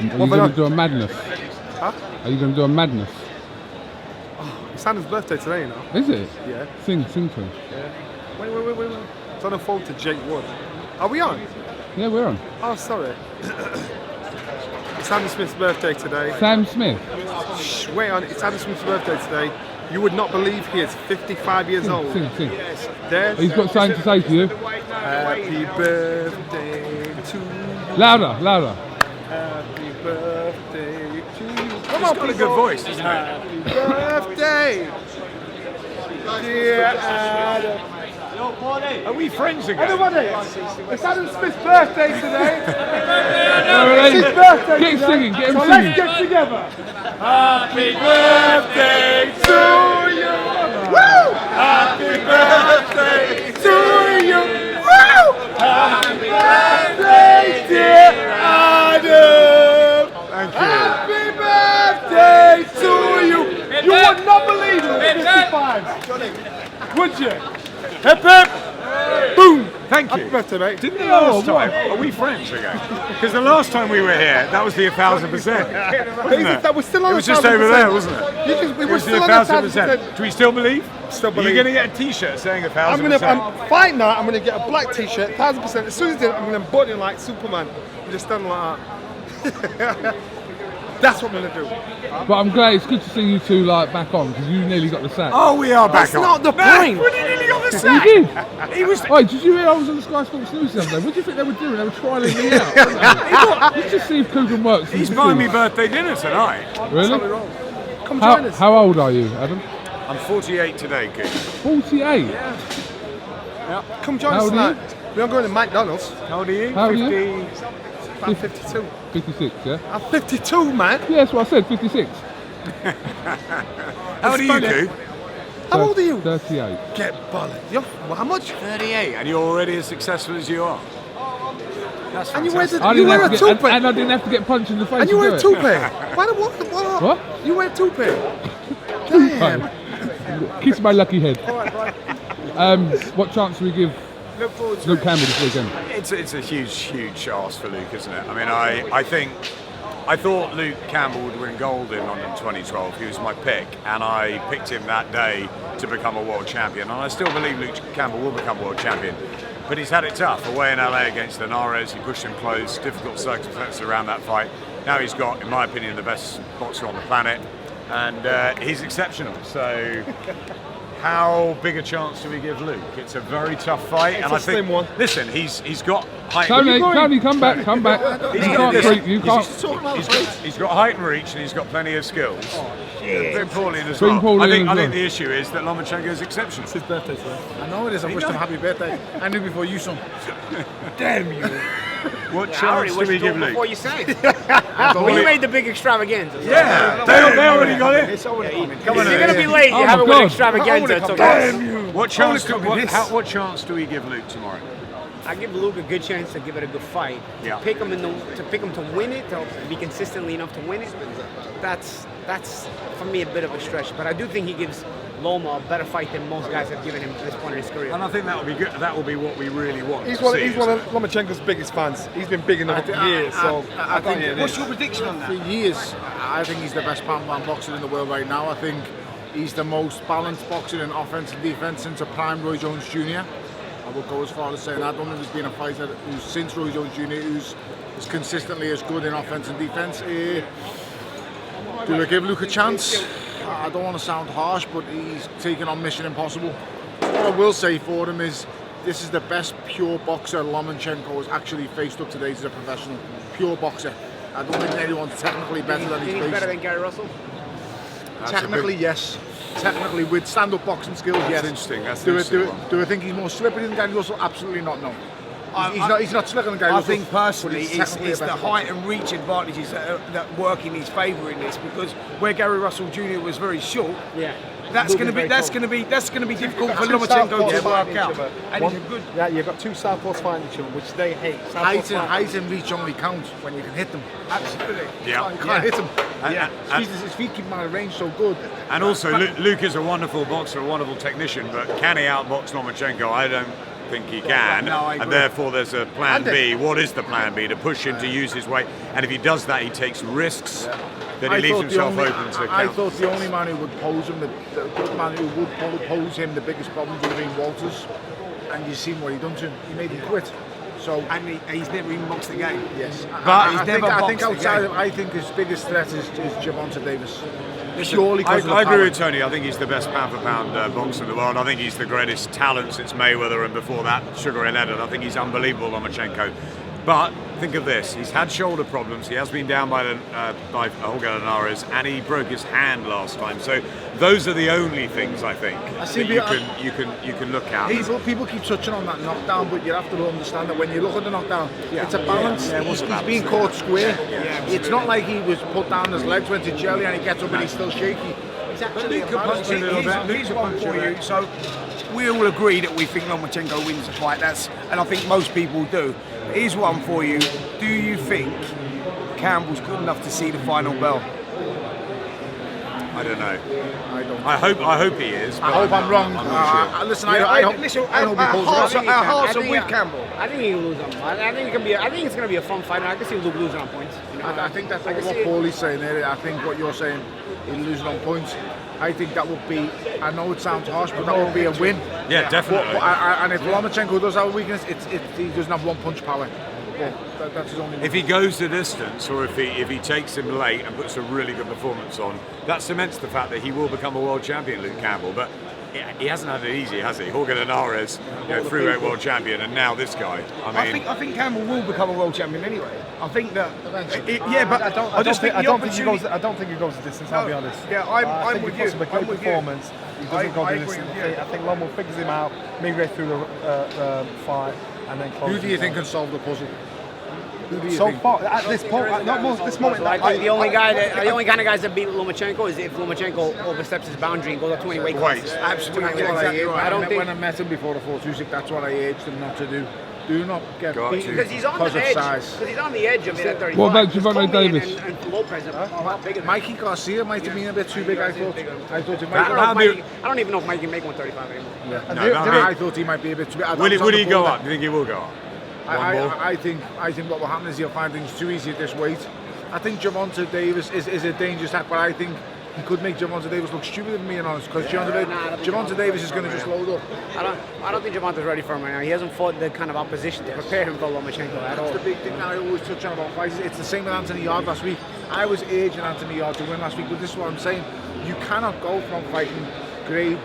you going to do a madness? Huh? Are you going to do a madness? It's Santa's birthday today, you know. Is it? Yeah. Sing to him. Yeah. Wait. It's on a phone to Jake Wood. Are we on? Yeah, we're on. Oh, sorry. It's Adam Smith's birthday today. Sam Smith. Shh, wait on. It's Adam Smith's birthday today. You would not believe he is 55 years old. Sing. There's He's got something to say to you. Happy birthday to you. Louder. Happy birthday to you. Come on, got a good voice, doesn't it? Happy birthday, dear Adam. Are we friends again? Everybody, it's Adam Smith's birthday today. It's his birthday Get him today. singing, get him So singing. let's get together. Happy birthday to you. Woo! Happy birthday to you. Woo! Happy birthday, dear Adam. Thank you. Happy birthday to you. You would not believe it. 55. Would you? Hip hip. Boom. Thank Happy you. birthday, mate. Didn't the last time? Are we friends again? Because the last time we were here, that was the 1000%. Wasn't it? That was still on It was the just 1000%. over there, wasn't it? We It were was the still on the 1000%. Do we still believe? Still Are believe. you going to get a T-shirt saying 1000%? I'm fighting that. I'm gonna get a black T-shirt, 1000%. As soon as I do, I'm gonna button it like Superman. I'm just standing like that. That's what I'm gonna do. But I'm glad, it's good to see you two like back on because you nearly got the sack. Oh, we are back That's on. not the No, point. we nearly got the You sack. did? He was. Wait, did you hear I was on the Sky Sports News the other day? What do you think they were doing? They were trialling me out. Let's just see if Kugan works. He's buying me birthday dinner tonight. Really? Something wrong. Come join us. How old are you, Adam? I'm 48 today, Keith. 48? Come join How us old are you? tonight. We're going to McDonald's. How old are you? How old are you? 50. I'm 52. 56, yeah? I'm 52, man. Yeah, that's what I said, 56. How old are you, Keith? How old are you? 38. Get bothered. Well, how much? 38. And you're already as successful as you are. That's And you wear fantastic. the, you wear a toupee. And I didn't have to get punched in the face. And you to wear do a it. toupee. What? You wear a toupee. Damn. Kiss my lucky head. All right, right. What chance do we give Look forward to Luke it. Campbell this weekend? It's a huge ask for Luke, isn't it? I mean, I thought Luke Campbell would win gold in London 2012. He was my pick, and I picked him that day to become a world champion. And I still believe Luke Campbell will become world champion. But he's had it tough. Away in LA against Linares, he pushed him close, difficult circumstances around that fight. Now he's got, in my opinion, the best boxer on the planet, and he's exceptional. So how big a chance do we give Luke? It's a very tough fight. It's and a I think, slim one. Listen, he's got height. Tony, come back. You can't creep, you can't. He's got height and reach, and he's got plenty of skills. Bring Paul in as Bring well. Paul I in think as well. the issue is that Lomachenko is exceptional. It's his birthday today. I know it is. I wished him happy birthday. I knew before you, son. Damn you! What I already chance do wished we you give before Luke? you sang. Well, you made the big extravaganza. So Yeah, they already got it. It's already coming. Come on, If you're gonna be late, Oh you have my it with God. extravaganza. It's okay. What chance do we give Luke tomorrow? I give Luke a good chance to give it a good fight. Yeah. To pick him to win it, to be consistently enough to win it. That's for me a bit of a stretch. But I do think he gives Loma a better fight than most guys have given him at this point in his career. And I think that will be good. That will be what we really want. He's to one see, of Lomachenko's biggest fans. He's been big enough for years. So I think. What's your prediction on For that? years, I think he's the best pound-for-pound boxer in the world right now. I think he's the most balanced boxer in offense and defense since a prime Roy Jones Jr. I will go as far as saying I don't think there's been a fighter who's since Roy Jones Jr. who's consistently as good in offense and defense. Do I give Luke a chance? I don't want to sound harsh, but he's taken on Mission Impossible. What I will say for him is this is the best pure boxer Lomachenko has actually faced up to date as a professional. Pure boxer. I don't think anyone's technically better than he's Think he's better faced. than Gary Russell? Technically, yes. Technically, with stand-up boxing skills, yes. That's interesting. That's Do interesting one. I think he's more slippery than Gary Russell? Absolutely not, no. He's not slicker than Gary I Russell. think personally but he's it's technically a the better height boxer. and reach advantages that work in his favour in this, because where Gary Russell Jr. was very short, Yeah. that's Luke going is to very be difficult for Two Lomachenko southpaws to work fighting out. each other. And he's a good. Yeah, you've got two southpaws fighting each other, which they hate. Southpaws fighting. Height and reach only count when you can hit them. Absolutely. Yeah. You can't hit them. And- His feet keep him out of range so good. And also, Luke is a wonderful boxer, a wonderful technician, but can he outbox Lomachenko? I don't think he can, No, I agree. and therefore there's a plan B. What is the plan B? To push him to use his weight, and if he does that, he takes risks. Then he leaves himself open to I count. thought the only man who would pose him, the man who would pose him the biggest problems would have been Walters, and you've seen what he done to him. He made him quit. So And he's never even boxed again. yes, But he's I never think boxed outside again. of, I think his biggest threat is Gervonta Davis. Purely I because of the agree power. with Tony. I think he's the best pound-for-pound boxer in the world. I think he's the greatest talent since Mayweather, and before that, Sugar Ray Leonard. I think he's unbelievable, Lomachenko. But think of this: he's had shoulder problems. He has been down by Holger Linares, and he broke his hand last time. So those are the only things I think that you can look at. People keep touching on that knockdown, but you have to understand that when you look at the knockdown, it's a balance. He's being caught square. It's not like he was put down, his legs went to jelly, and he gets up and he's still shaky. It's actually a balance. Here's one for you. So we all agree that we think Lomachenko wins the fight. And I think most people do. Here's one for you. Do you think Campbell's good enough to see the final bell? I don't know. I don't. I hope he is. I hope I'm wrong. I'm not sure. Listen, I hope he pulls it. Our hearts are with Campbell. I think he can lose on. I think it's gonna be a fun fight. And I can see Luke losing on points. You know? I think that's I can what see it. Paulie's saying there. I think what you're saying, he's losing on points. I think that would be, I know it sounds harsh, but that would be a win. Yeah, definitely. And if Lomachenko does have a weakness, he doesn't have one punch power. That's his only. If he goes the distance, or if he takes him late and puts a really good performance on, that cements the fact that he will become a world champion, Luke Campbell. But he hasn't had it easy, has he? Jorge Linares, freeweight world champion, and now this guy. I think Campbell will become a world champion anyway. I think that. I don't think he goes the distance. I'll be honest. Yeah, I I'm think with he puts you. up a great I'm with you. performance. He doesn't go I the agree distance. with you. I think Lomo figures him out midway through the fight and then closes. Who do you him think down. can solve the puzzle? Who do you So think? far, at this point, this moment, So I think the only kind of guys that beat Lomachenko is if Lomachenko oversteps his boundary and goes up to any weight classes. Absolutely. That's what Exactly right. I don't think when I met him before the fought Usyk, that's what I urged him not to do. Do not get beat because he's on because the of edge. size. Because he's on the edge of it at 35. What about Because Gervonta Comey Davis? and Lopez are a lot bigger than Mikey Garcia might have been a bit too big, I thought. I thought he I might. don't even know if Mike can make 135 anymore. I thought he might be a bit too big. would he go up? Do you think he will go up? I think what will happen is he'll find things too easy at this weight. I think Gervonta Davis is a dangerous attack, but I think he could make Gervonta Davis look stupid, if I'm being honest, because Gervonta Davis is going to just load up. I don't think Gervonta's ready for him right now. He hasn't fought the kind of opposition to prepare him for Lomachenko at all. That's the big thing that I always touch on about fights. It's the same with Anthony Yarde last week. I was urging Anthony Yarde to win last week, but this is what I'm saying. You cannot go from fighting grade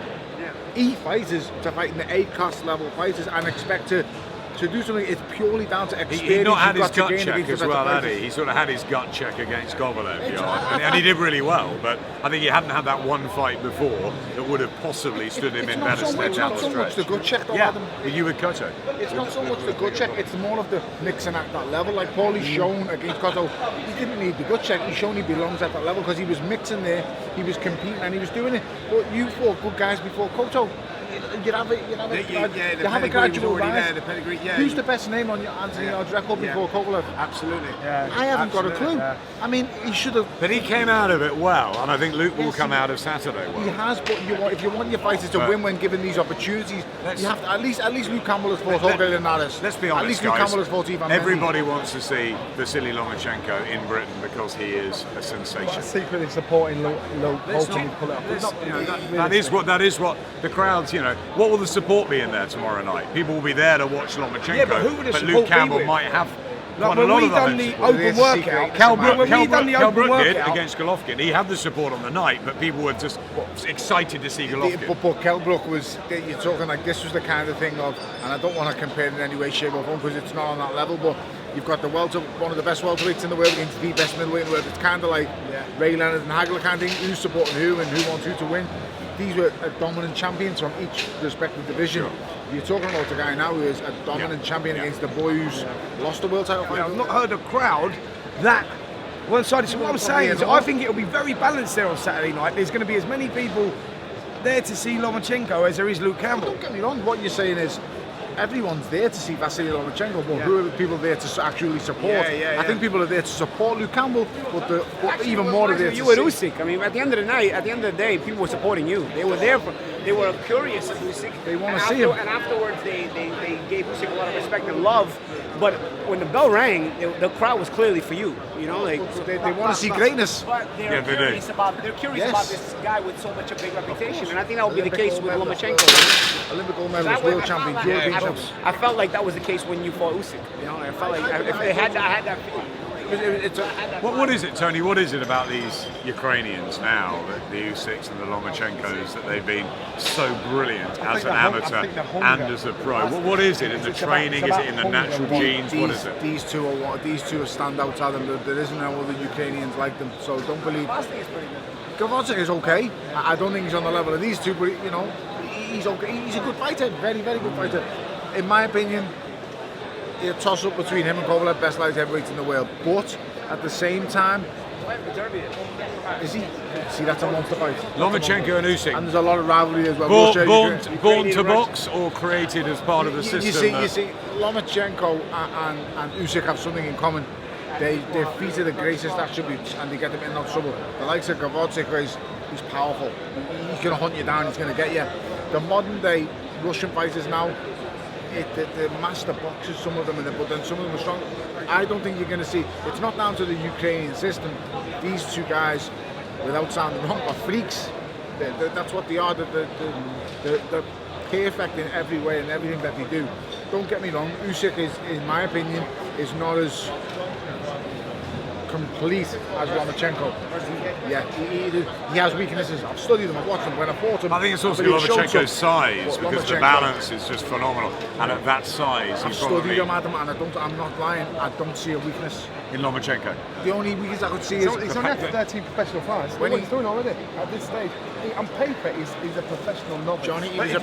E fighters to fighting the A-class level fighters and expect to do something. It's purely down to experience. He'd not had you've his got to gut gain check against as the better well, had fighters. he? He sort of had his gut check against Kovalev, and he did really well. But I think he hadn't had that one fight before that would have possibly stood him in better stead down the It's not so much the stretch. gut check, though, Yeah, Adam. but you with Cotto. It's not so much the gut check, it's more of the mixing at that level. Like Paulie's shown against Cotto, he didn't need the gut check, he's shown he belongs at that level because he was mixing there, he was competing and he was doing it. But you fought good guys before Cotto. You have a gradual rise. Who's the best name on your Anthony Yarde's record before Kovalev? Absolutely. I haven't got a clue. Yeah. I mean, he should have. But he came out of it well, and I think Luke will come out of Saturday well. He has, but if you want your fighters to win when given these opportunities, you have to, at least Luke Campbell has fought Jorge Linares. Let's be At honest, least Luke guys. Campbell has fought Ivan Mendy. Everybody wants to see Vasily Lomachenko in Britain because he is a sensation. secretly supporting Luke, hoping he pull it off. That is what the crowds. What will the support be in there tomorrow night? People will be there to watch Lomachenko, Yeah, but who would the but support Luke be Campbell with? might have Like quite a when lot we of done them. the open workout, Cal Brook did against Golovkin. He had the support on the night, but people were just excited to see Golovkin. But Kell Brook was, you're talking like this was the kind of thing of, and I don't want to compare it in any way, shape or form because it's not on that level, but you've got one of the best welterweights in the world against the best middleweight in the world. It's kind of like Ray Leonard and Hagler kind of thing, who's supporting who and who wants who to win. These were dominant champions from each respective division. Sure. You're talking about a guy now who is a dominant champion against the boy who's lost the world title fight. I've not heard a crowd that one-sided. So what I'm saying is I think it'll be very balanced there on Saturday night. There's going to be as many people there to see Lomachenko as there is Luke Campbell. Don't get me wrong, what you're saying is everyone's there to see Vasily Lomachenko, but who are the people there to actually support? I think people are there to support Luke Campbell, but even more are there to you were see. Usyk. I mean, at the end of the night, at the end of the day, people were supporting you. They were there for. They were curious of Usyk. They want to see him. And afterwards, they gave Usyk a lot of respect and love. But when the bell rang, the crowd was clearly for you. You know, like So they want to see greatness. But they're curious about this guy with so much a big reputation, and I think that would be the case with Lomachenko. Olympic gold medalist, world champion, European champion. I felt like that was the case when you fought Usyk. You know, I felt like I had that feeling. What is it, Tony? What is it about these Ukrainians now, the Usyks and the Lomachenkos, that they've been so brilliant as an amateur and as a pro? What is it in the training? Is it in the natural genes? What is it? These two are standouts, Adam. There isn't no other Ukrainians like them, so don't believe. Gavotzik is okay. I don't think he's on the level of these two, but you know, he's okay. He's a good fighter, very, very good fighter. In my opinion, a toss-up between him and Kovalev, best light heavyweights in the world. But at the same time, is he? See, that's a monster fight. Lomachenko and Usyk. And there's a lot of rivalry as well. Born to box or created as part of the system? You see, Lomachenko and Usyk have something in common. Their feet are the greatest attributes, and they get them in no trouble. The likes of Gavotzik, he's powerful. He's going to hunt you down. He's going to get you. The modern day Russian fighters now, the master boxers, some of them, but then some of them are strong. I don't think you're going to see. It's not down to the Ukrainian system. These two guys, without sounding wrong, are freaks. That's what they are. They're perfect in every way and everything that they do. Don't get me wrong. Usyk is, in my opinion, is not as complete as Lomachenko. Yeah, he has weaknesses. I've studied him, I've watched him. When I fought him, I think it's also Lomachenko's size, because the balance is just phenomenal. And at that size, I've studied him, Adam, and I'm not lying. I don't see a weakness in Lomachenko. The only weakness I could see is he's on F13 professional fights. What he's doing already at this stage. On paper, he's a professional novice. Johnny, he's a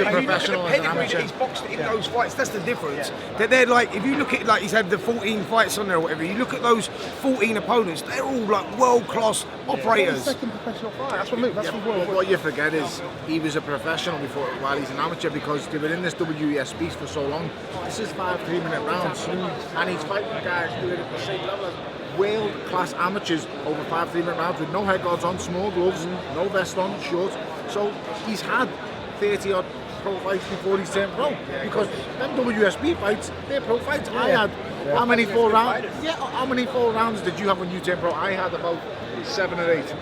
professional as an amateur. He's boxed in those fights. That's the difference. They're like, if you look at, like, he's had the 14 fights on there or whatever. You look at those 14 opponents. They're all like world-class operators. Second professional fight. That's what Luke. That's what you forget is he was a professional before while he's an amateur, because they were in this WESB for so long. This is 5 3-minute rounds, and he's fighting guys who are at the same level as world-class amateurs over 5 3-minute rounds with no head guards on, small gloves, no vest on, short. So he's had 30-odd pro fights before he's turned pro, because them WSB fights, they're pro fights. I had how many 4 rounds? Yeah, how many 4 rounds did you have when you turned pro? I had about 7 or 8.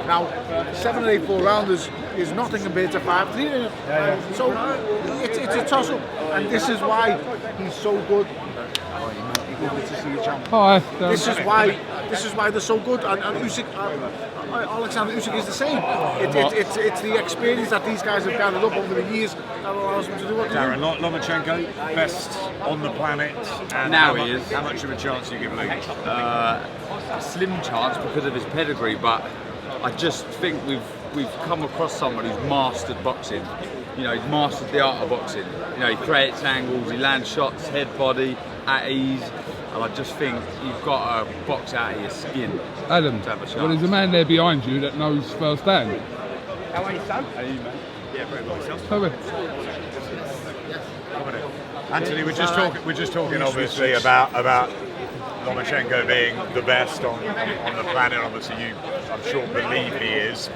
Now, 7 or 8 4-rounders is nothing compared to 5 3. So it's a toss-up, and this is why he's so good. Good to see you, champ. Hi. This is why they're so good, and Usyk, Alexander Usyk is the same. It's the experience that these guys have gathered up over the years that allows them to do what they do. Darren, Lomachenko, best on the planet, and now he is. How much of a chance do you give Luke? A slim chance because of his pedigree, but I just think we've come across someone who's mastered boxing. You know, he's mastered the art of boxing. You know, he creates angles, he lands shots, head, body, at ease, and I just think you've got to box out of your skin. Adam, to have a chance. well, there's a man there behind you that knows firsthand. How are you, Sam? How are you, man? Yeah, very well. Perfect. Anthony, we're just talking obviously about Lomachenko being the best on the planet. Obviously, you, I'm sure, believe he is,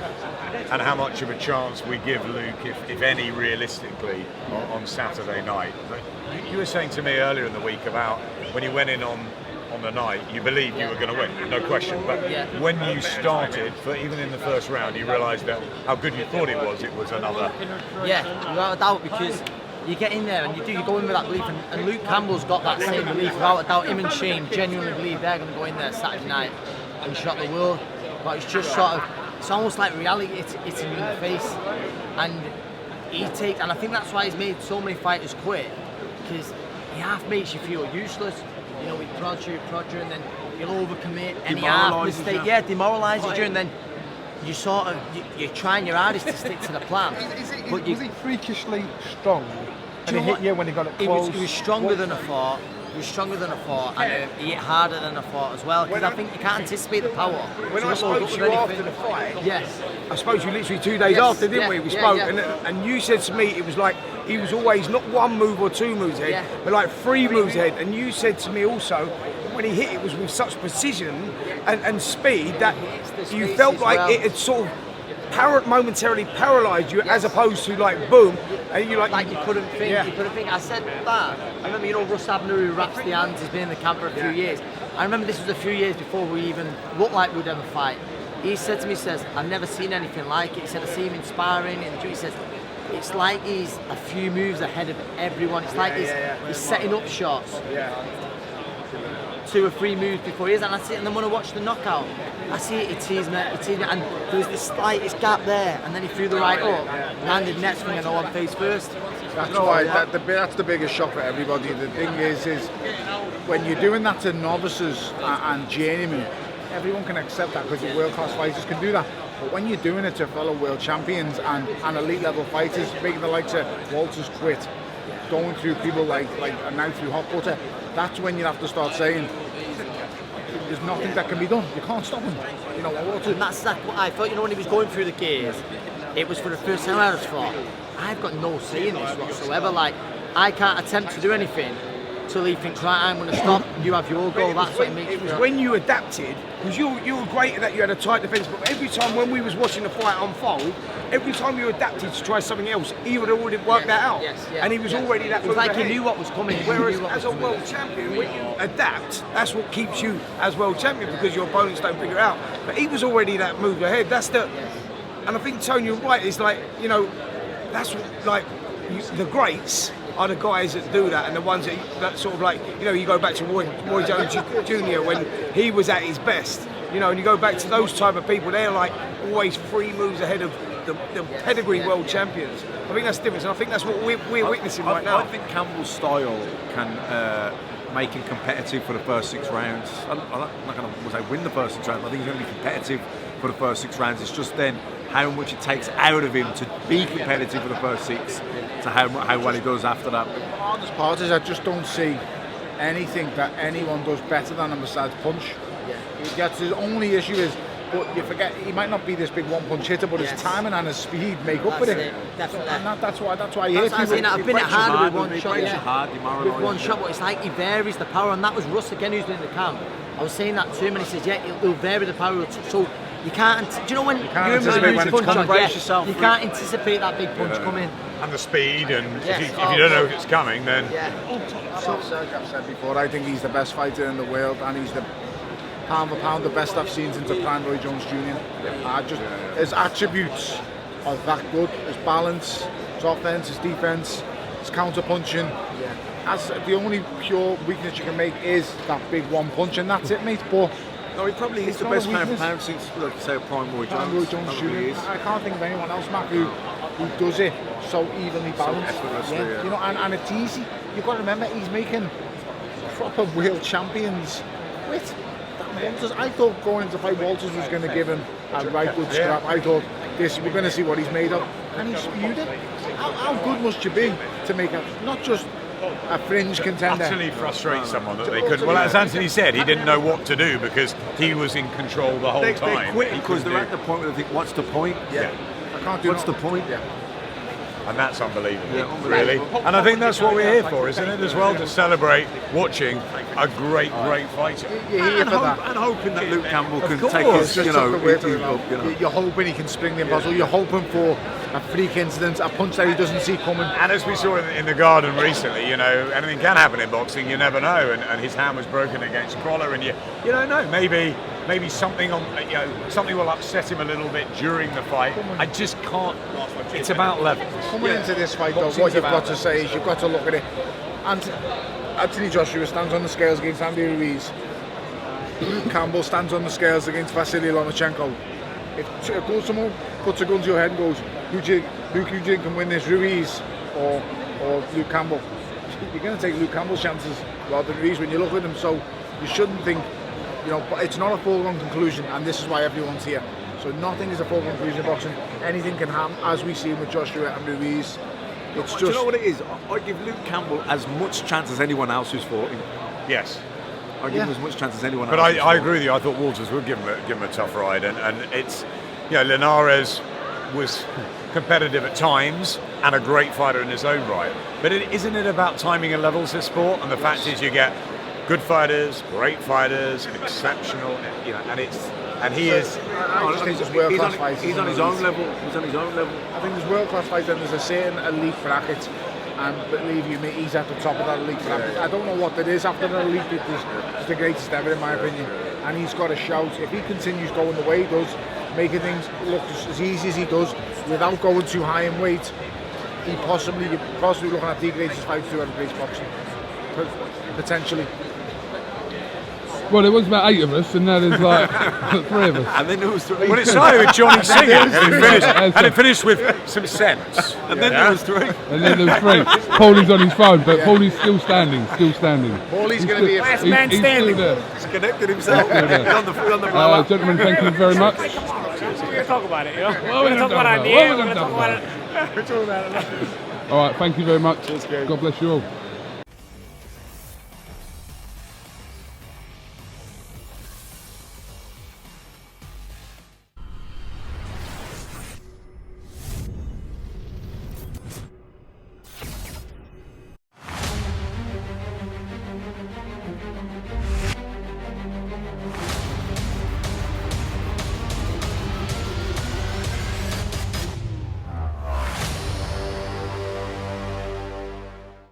and how much of a chance we give Luke, if any, realistically, on Saturday night. But you were saying to me earlier in the week about when you went in on the night, you believed you were going to win, no question. But when you started, even in the first round, you realised that how good you thought it was another. Yeah, without a doubt, because you get in there and you go in with that belief, and Luke Campbell's got that same belief, without a doubt. Him and Shane genuinely believe they're going to go in there Saturday night and shock the world. But it's just sort of, it's almost like reality, it's him in the face. And and I think that's why he's made so many fighters quit, because he half makes you feel useless. You know, he prods you, and then you'll overcommit, and he half mistake, demoralises you, and then you sort of, you're trying your hardest to stick to the plan. Was he freakishly strong? And he hit you when he got it close? He was stronger than I thought. He was stronger than I thought, and he hit harder than I thought as well. Because I think you can't anticipate the power. When I spoke to you after the fight, yes, I spoke to you literally 2 days after, didn't we? We spoke, and you said to me it was like he was always not 1 move or 2 moves ahead, but like 3 moves ahead. And you said to me also when he hit it was with such precision and speed that you felt like it had sort of momentarily paralysed you, as opposed to like boom, and you like you couldn't think. You couldn't think. I said that. I remember, you know, Russ Abner, who wraps the hands, has been in the camp for a few years. I remember this was a few years before we even looked like we'd ever fight. He said to me, I've never seen anything like it. He said, I see him in sparring, and he says, it's like he's a few moves ahead of everyone. It's like he's setting up shots. 2 or 3 moves before he is, and I see it, and then when I watch the knockout, I see it, he teased me, and there was the slightest gap there, and then he threw the right up, landed next swing, and all on face first. That's why that's the biggest shock for everybody. The thing is when you're doing that to novices and journeymen, everyone can accept that because world-class fighters can do that. But when you're doing it to fellow world champions and elite level fighters, making the likes of Walters quit, going through people like now through hot butter, that's when you have to start saying there's nothing that can be done. You can't stop him. You know, and that's what I thought. You know, when he was going through the gears, it was for the first time I just thought, I've got no say in this whatsoever. Like, I can't attempt to do anything till he thinks, right, I'm going to stop, you have your goal. That's what it makes. It was when you adapted, because you were great at that, you had a tight defence, but every time when we was watching the fight unfold, every time you adapted to try something else, he would have already worked that out. And he was already that. It was like he knew what was coming. Whereas as a world champion, when you adapt, that's what keeps you as world champion, because your opponents don't figure it out. But he was already that move ahead. That's the, and I think Tony, you're right. It's like, you know, that's what, like the greats are the guys that do that, and the ones that sort of like, you know, you go back to Roy Jones Jr. when he was at his best, you know, and you go back to those type of people, they're like always 3 moves ahead of the pedigree world champions. I think that's the difference, and I think that's what we're witnessing right now. I think Campbell's style can make him competitive for the first 6 rounds. I'm not going to say win the first 6 rounds, I think he's going to be competitive for the first 6 rounds. It's just then how much it takes out of him to be competitive for the first 6, to how well he does after that. The hardest part is I just don't see anything that anyone does better than him besides punch. That's his only issue is, but you forget, he might not be this big one-punch hitter, but his timing and his speed make up for it. Definitely. And that's why he hits people. I've been at harder with one shot. With one shot, but it's like he varies the power, and that was Russ again who's been in the camp. I was saying that to him, and he says, he'll vary the power. So you can't, do you know when you can't anticipate when it's coming? Yourself, you can't anticipate that big punch coming. And the speed, and if you don't know if it's coming, then... So, I've said before, I think he's the best fighter in the world, and he's the pound for pound the best I've seen since the prime Roy Jones Jr. His attributes are that good. His balance, his offense, his defense, his counter punching. As the only pure weakness you can make is that big one punch, and that's it, mate. But no, he probably is the best pound for pound since, like, say, a prime Roy Jones Jr. I can't think of anyone else, Matt, who does it so evenly balanced. You know, and it's easy. You've got to remember, he's making proper world champions with Walters. I thought going into the fight, Walters was going to give him a right good scrap. I thought we're going to see what he's made of, and he spewed it. How good must you be to make not just a fringe contender? Utterly frustrate someone that they couldn't. Well, as Anthony said, he didn't know what to do because he was in control the whole time. They quit because they're at the point where they think, what's the point? I can't do what's the point? And that's unbelievable, really. And I think that's what we're here for, isn't it, as well, to celebrate watching a great fighter. And hoping that Luke Campbell can take us, you know. You're hoping he can spring the impossible. You're hoping for a freak incident, a punch that he doesn't see coming. And as we saw in the Garden recently, you know, anything can happen in boxing. You never know. And his hand was broken against CROLLA, and you don't know. Maybe something something will upset him a little bit during the fight. I just can't. It's about levels. Coming into this fight, though, what you've got to say is you've got to look at it. And Anthony Joshua stands on the scales against Andy Ruiz. Luke Campbell stands on the scales against Vasily Lomachenko. If someone puts a gun to your head and goes, who do you think can win this, Ruiz or Luke Campbell? You're going to take Luke Campbell's chances rather than Ruiz when you look at him. So you shouldn't think, you know, but it's not a foregone conclusion, and this is why everyone's here. So nothing is a foregone conclusion in boxing. Anything can happen, as we see with Joshua and Ruiz. It's just. Do you know what it is? I give Luke Campbell as much chance as anyone else who's fought him. Yes. I give him as much chance as anyone But else. I agree with you. I thought Walters would give him a tough ride, and it's, you know, Linares was competitive at times and a great fighter in his own right. But isn't it about timing and levels this sport? And the fact is, you get good fighters, great fighters, exceptional, you know, and he is. I just think there's world-class fighters. He's on his own level. He's on his own level. I think there's world-class fighters and there's a certain elite bracket. And believe you me, he's at the top of that elite bracket. I don't know what it is after the elite. It's the greatest ever, in my opinion. And he's got a shout. If he continues going the way he does, making things look as easy as he does, without going too high in weight, you're possibly looking at the greatest fight to ever face boxing. Potentially. Well, there was about 8 of us, and now there's like 3 of us. And then there was 3. Well, it started with Johnny singing, and it finished with some sense. And then there was 3. And then there was 3. Paulie's on his phone, but Paulie's still standing. Paulie's going to be a last man standing. He's connected himself. He's on the blower. Gentlemen, thank you very much. We're going to talk about it, you know? What We're going to talk about it? ideas. We're going to talk about it. All right, thank you very much. God bless you all.